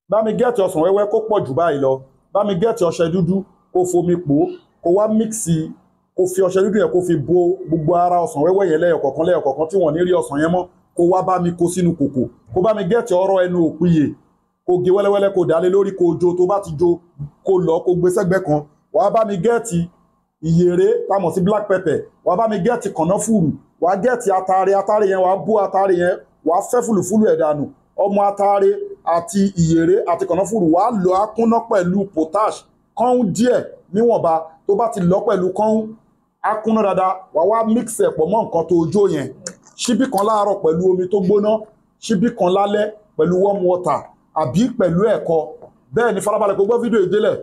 bá mi gẹ́ẹ̀tì ọsàn wẹ́wẹ́ kó pọ̀ jù báyìí lọ, bá mi gẹ́ẹ̀tì ọṣẹ dúdú kó fomi pò kó wá mixi, kó fi ọṣẹ dúdú yẹn kó fi bo gbogbo ara ọsàn wẹ́wẹ́ yẹn lẹ́yọ̀kọ̀kan tí wọ́n ní rí ọsàn yẹn mọ́, kó wá bá mi kó sínú kòkò, kó bá mi gẹ́ẹ̀tì ọ̀rọ̀ ẹnu òpìyè kó gé wẹ́lẹ́wẹ́lẹ́ kó dálé lórí kó jó, tó bá ti jó kó lọ kó gbé sẹ́gbẹ́ kan. Wàá bá mi gẹ́ẹ̀tì ìyèré támọ̀ sí black pepper, wàá bá mi gẹ́ẹ̀tì kànáfùrù, wàá gẹ́ẹ̀tì atare yẹn, wàá bó atare yẹn, wàá fẹ́ fùlùfùlù ẹ̀ dànù. Ọmọ atare àti ìyèré àti kànáfùrù wàá lọ akúnná pẹ̀lú potash kọ́ún díẹ̀ níwọ̀nba, tó bá ti lọ pẹ̀lú kọ́ún akúnná dáadáa, wàá wá mix ẹ̀ pọ̀ mọ́ nǹkan tó jó yẹn. Ṣíbí kan láàárọ̀ pẹ̀lú omi tó gbóná, ṣíbí kan lálẹ́ pẹ̀lú warm water àbí pẹ̀lú ẹ̀kọ. Bẹ́ẹ̀ ni farabalẹ̀ kó gbọ́ fídíò ìdílẹ̀.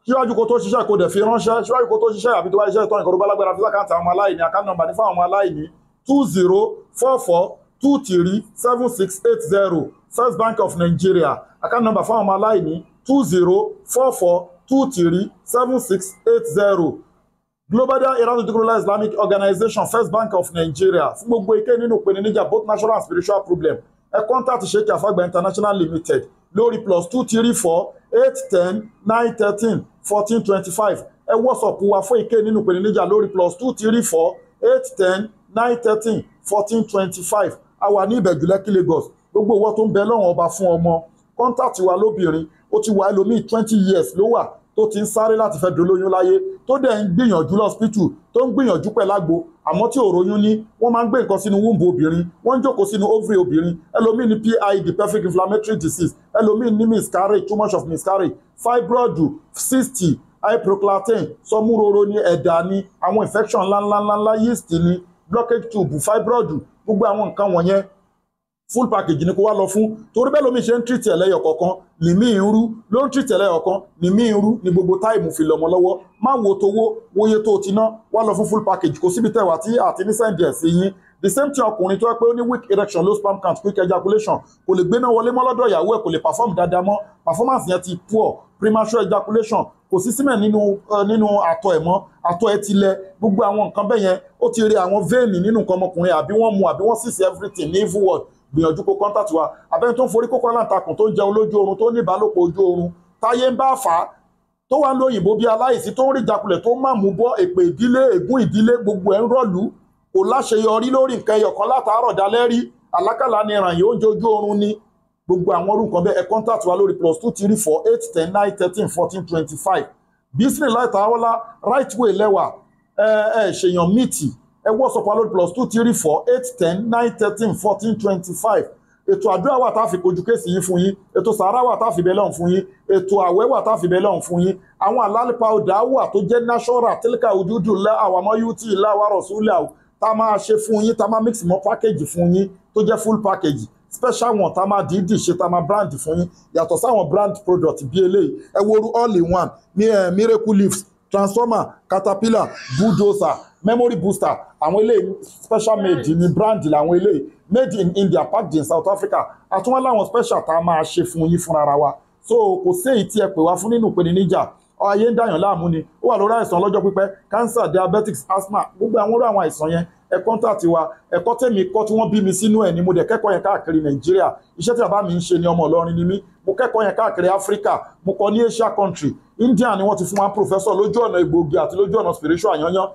Síwájú kó tó ṣiṣẹ́ kó dẹ̀ fi ránṣẹ́, síwájú kó tó ṣiṣẹ́ àbí tó bá ṣiṣẹ́ ìtọ́ni kó bá lágbára fi sákàǹtì àwọn aláìní, àkáǹtì nọ́mbà ní fáwọn aláìní 2044237680 First Bank of Nigeria, àkáǹtì nọ́mbà fáwọn aláìní 2044237680 Global Dahiratu Dhikrlahi Islamic Organization First Bank of Nigeria. Fún gbogbo ike nínú ìpèníjà both natural and spiritual problem, ẹ contact Sheikh Afagba International Limited lórí +234 810 913 1425. Ẹ WhatsApp wa fún ike nínú ìpèníjà lórí +234 810 913 1425. A wà ní Ìbẹ̀jú Lẹ́kì Lagos. Gbogbo ìwọ tó ń bẹ lọ́wọ́n ọba fún ọmọ, contact wa lóbìnrin, ó ti wà ẹlòmíì 20 years ló wà tó ti ń sáré láti fẹ́ dolóyún láyé, tó dẹ̀ ń gbìyànjú lọ́spítù, tó ń gbìyànjú pẹ̀lágbo, àmọ́ tí ò róyún ní, wọ́n máa ń gbé nǹkan sínú wúńbù obìnrin, wọ́n ń jókòó sínú ovary obìnrin, ẹlòmíì ní PID pelvic inflammatory disease, ẹlòmíì ní miscarriage, too much of miscarriage, fibroid, cyst, hyperclatin, sọmúroro ní ẹ̀dà ní, àwọn infection ńláńláńlá, yeast ní, blockage tube, fibroid, gbogbo àwọn nǹkan wọ̀nyẹn full package ni kó wá lọ fún. Torí bẹ́ẹ̀ lómi ṣe ń treat ẹlẹ́yọ̀ kọ̀ọ̀kan nìmí irú ló ń treat ẹlẹ́yọ̀ kan nìmí irú ní gbogbo táìmù fi lọ́mọ lọ́wọ́. Má wo towó wóye tó ti ná, wá lọ fún full package, kò síbi tẹ̀wá tí àti ní sẹ́ǹdì ẹ̀ sí yín. The same thing ọkùnrin tó yẹ pé ó ní weak erection, low sperm count, quick ejaculation, kò lè gbéná wọlé mọ́ lọ́dọ̀ ìyàwó ẹ̀, kò lè perform dáadáa mọ́, performance yẹn ti poor, premature ejaculation, kò sí semen nínú àtọ̀ ẹ̀ mọ́, àtọ̀ ẹ̀ ti lẹ, gbogbo àwọn nǹkan bẹ́ẹ̀ yẹn ó ti rí àwọn vein nínú nǹkan ọmọkùnrin, àbí wọ́n mu àbí wọ́n sísè everything ní evil word. Gbìyànjú kó contact wa. Abẹ́ni tó ń forí kókó aláǹtakùn, tó ń jẹun lójú oorun, tó ní ìbálòpọ̀ ojú oorun, táyé ń bá fà á, tó wà ń lo òyìnbó bí aláìsí, tó ń rí ìjákulẹ̀, tó ń má mú bọ́, èpè ìdílé, ègún ìdílé, gbogbo ẹ̀ ń rọ̀lú, kò láṣeyọrí lórí nǹkan ẹyọ̀kan látàárọ̀ dalẹ́ rí, àlákàlà ni ìrànyè oúnjẹ ojú oorun ni, gbogbo àwọn orú nǹkan bẹ́ẹ̀ ẹ contact wa lórí +234 810 913 1425. Bismillah ta'ala, right way lẹ́wà, ṣèyàn mìtì, ẹ WhatsApp wa lórí +234 810 913 1425. Ètò àdúrà wà tá a fi kojú kéèsì yín fún yín, ètò sàárà wà tá a fi bẹ lọ́hùn fún yín, ètò àwẹ̀ wà tá a fi bẹ lọ́hùn fún yín, àwọn àlálẹ́pà ọ̀dà wà tó jẹ́ náṣọ́rà tílíkà òdúdú ńlá àwàmọ́ yútì ńlá wà rọ̀súlà tá a máa ṣe fún yín, tá a máa mix mọ́ package fún yín tó jẹ́ full package, special one tá a máa dìídì ṣe, tá a máa brand fún yín yàtọ̀ sáwọn brand product bí eléyìí. Ẹ wo all in one ní miracle leaves, transformer, caterpillar, bulldozer, memory booster, àwọn eléyìí special made ní brand làwọn eléyìí, made in India, packed in South Africa. Àtúnwá láwọn special tá a máa ṣe fún yín fúnra wa. So kò sí èyí tí ẹ pè wá fún nínú ìpèníjà ayé ń dàyàn láàmú ni, ó wà lórí àìsàn ọlọ́jọ́ pípẹ́, cancer, diabetics, asthma, gbogbo àwọn àwọn àìsàn yẹn ẹ contact wa. Ẹ̀kọ́ tèmi kọ́ tí wọ́n bí mi sínú ẹ̀ ni mo dẹ̀ kẹ́kọ̀ọ́ yẹn káàkiri Nàìjíríà. Iṣẹ́ tí bàbá mi ń ṣe ni ọmọ Ìlọrin ni mí, mo kẹ́kọ̀ọ́ yẹn káàkiri Africa, mo kọ́ ní Asia country, India ni wọ́n ti fún wa professor lójú ọ̀nà egbòogi àti lójú ọ̀nà spiritual yanyan,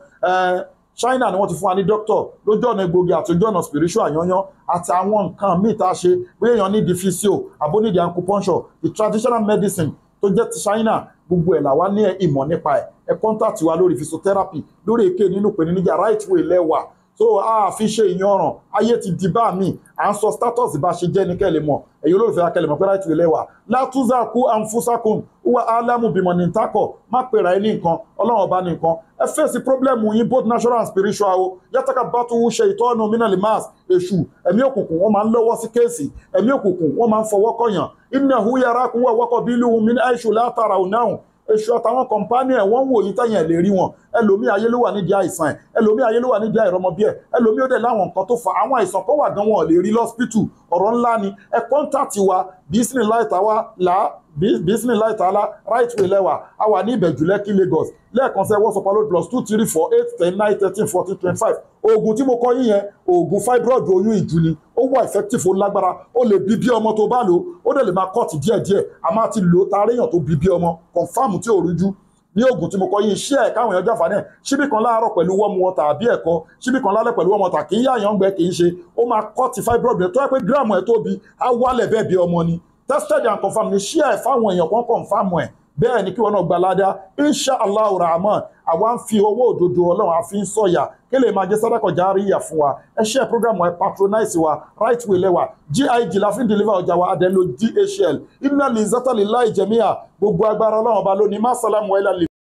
China ni wọ́n ti fún wa ní doctor lójú ọ̀nà egbòogi àti lójú ọ̀nà spiritual yanyan, àti àwọn nǹkan míì tá a ṣe bóyá èèyàn ní di physio àbónídìí acupuncture, the traditional medicine tó jẹ́ ti China, gbogbo ẹ̀ làwa ní ìmọ̀ nípa ẹ̀. Ẹ contact wa lórí physiotherapy, lórí èké nínú ìpèníjà right way lẹ́wà. So a fi ṣe ìyanràn, ayé ti di bá mi, à ń sọ status bá ṣe jẹ́ ní kẹ́lẹ̀ mọ̀, èyí olóòfẹ́ akẹ́lẹ̀ mọ̀ pé right way lẹ́wà. Látúnzákú anfusakum wà álámù bímọ ní takọ̀, má pèrà ẹ ní nǹkan, Ọlọ́run ọba ní nǹkan. Ẹ fèsì problem yín both natural and spiritual o. Yàtàkà bá tún ṣe ìtọ́nù mínàlì mass èṣù, ẹ̀mí òkùnkùn wọ́n máa ń lọ́wọ́ sí kéèsì, ẹ̀mí òkùnkùn wọ́n máa ń fọwọ́ kọ̀yàn. Innahu yarakum wa qabiluhu min haythu la tarawnahum. Èṣù àtàwọn kọ̀mpánì ẹ̀ wọ́n wò yín tẹ̀yìn ẹ̀ lè rí wọn, ẹlòmíì ayé ló wà nídìí àìsàn ẹ̀, ẹlòmíì ayé ló wà nídìí àìrọ́mọbí ẹ̀, ẹlòmíì ó dẹ̀ láwọn nǹkan tó fa àwọn àìsàn kan wà gan wọn ò lè rí lọ́spítù. Ọ̀rọ̀ ńlá ni. Ẹ kọ́ńtàtì wa Bismillah ta'ala right way lẹ́wà a wà ní Ìbẹ̀jú Lẹ́kì Lagos. Lẹ́ẹ̀kan sẹ́ WhatsApp lórí +234 810 913 1425. Oògùn tí mo kọ yín yẹn oògùn fibroid oyún ìju ni, ó wà effective, ó lágbára, ó lè bí ọmọ tó bá lò ó dẹ̀ lè máa kọ́ọ̀tì díẹ̀díẹ̀. A máa ti lò ó taréyàn tó bí ọmọ confam tí ò rújú ní oògùn tí mo kọ yín. Ṣé ẹ̀ káwọn èèyàn jàǹfààní ẹ̀, ṣíbí kan láàárọ̀ pẹ̀lú warm water àbí ẹ̀kọ́, ṣíbí kan lálẹ́ pẹ̀lú warm water, kì í yáyàn gbẹ, kì í ṣe, ó máa kọ́ọ̀tì fibroid rẹ̀ tó yẹ pé gíráàmù ẹ̀ tóbi á wálẹ̀ bẹ́ẹ̀ bí ọmọ ni. Tested and confirmed ni. Ṣé ẹ̀ fáwọn èèyàn kan confirm ẹ̀ bẹ́ẹ̀ ni kí wọ́n náà gba ládá. Insha Allah rahman àwa ń fi owó òdodo Ọlọ́run àfi ń sọ̀yà kí lè máa jẹ́ sàdákà járíyà fún wa. Ẹ share program wa, ẹ patronize wa, right way lẹ́wà. GIG la fi ń deliver ọjà wa, adẹ́lo DHL. Inna lizzata lillahi jami'a, gbogbo agbára Ọlọ́run ọba lónìí. Má sàlámù wa ilà lè.